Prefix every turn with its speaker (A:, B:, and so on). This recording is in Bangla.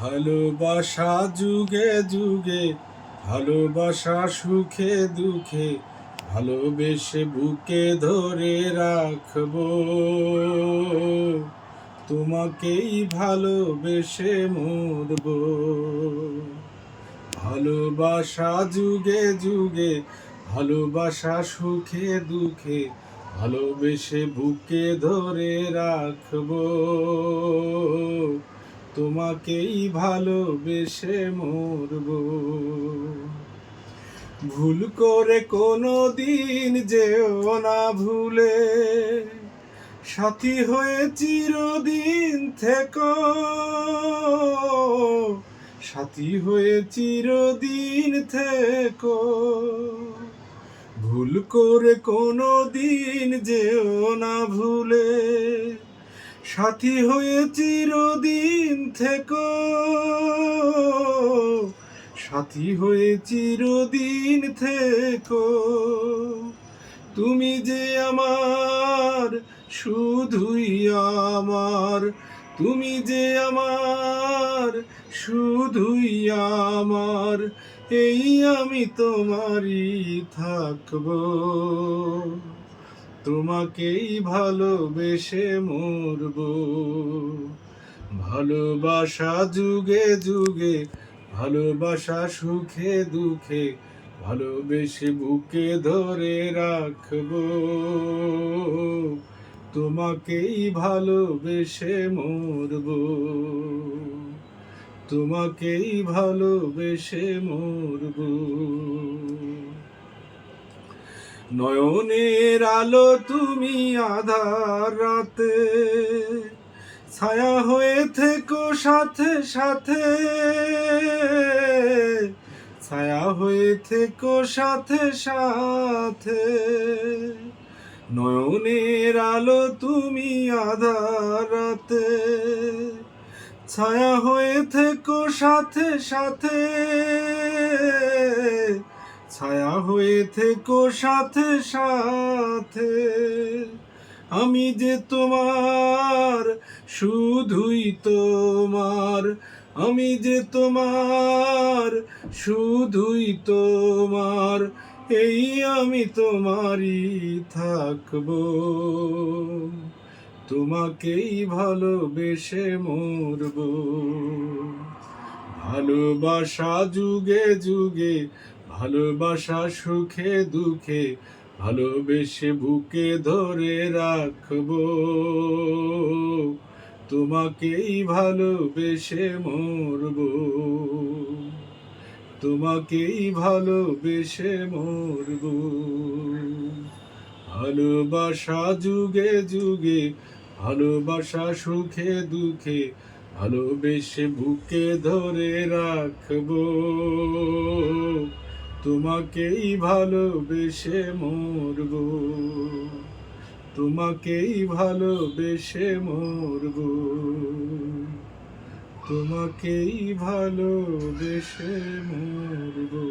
A: ভালোবাসা যুগে যুগে, ভালোবাসা সুখে দুঃখে, ভালোবেসে বুকে ধরে রাখবো। তোমাকেই ভালোবেসে মরবো। ভালোবাসা যুগে যুগে, ভালোবাসা সুখে দুঃখে, ভালোবেসে বুকে ধরে রাখবো। তোমাকেই ভালোবেসে মরবো। ভুল করে কোনো দিন যেও না ভুলে, সাথী হয়ে চিরদিন থেকো। সাথী হয়ে চিরদিন থেকো। ভুল করে কোনো দিন যেও না ভুলে, সাথী হয়ে চিরদিন থেকো। সাথী হয়ে চিরদিন থেকো। তুমি যে আমার, শুধুই আমার। তুমি যে আমার, শুধুই আমার। এই আমি তোমারই থাকবো। তোমাকেই ভালোবেসে মরবো। ভালোবাসা যুগে যুগে, ভালোবাসা সুখে দুঃখে, ভালোবেসে বুকে ধরে রাখবো। তোমাকেই ভালোবেসে মরবো। তোমাকেই ভালোবেসে মরবো। নয়নের আলো তুমি আধার রাতে, ছায়া হয়ে থেকো সাথে সাথে। ছায়া হয়ে থেকো সাথে সাথে। নয়নের আলো তুমি আধার রাতে, ছায়া হয়ে থেকো সাথে সাথে। ছায়া হয়ে থেকো সাথে সাথে। আমি যে তোমার, শুধুই তোমার। আমি যে তোমার, শুধুই তোমার। এই আমি তোমারই থাকবো। তোমাকেই ভালোবেসে মরবো। ভালোবাসা যুগে যুগে, ভালোবাসা সুখে দুঃখে, ভালোবেসে বুকে ধরে রাখবো। তোমাকেই ভালোবেসে মরবো। তোমাকেই ভালোবেসে মরবো। ভালোবাসা যুগে যুগে, ভালোবাসা সুখে দুঃখে, ভালোবেসে বুকে ধরে রাখবো। তোমাকেই ভালোবেসে মরবো। তোমাকেই ভালোবেসে মরবো। তোমাকেই ভালোবেসে মরবো।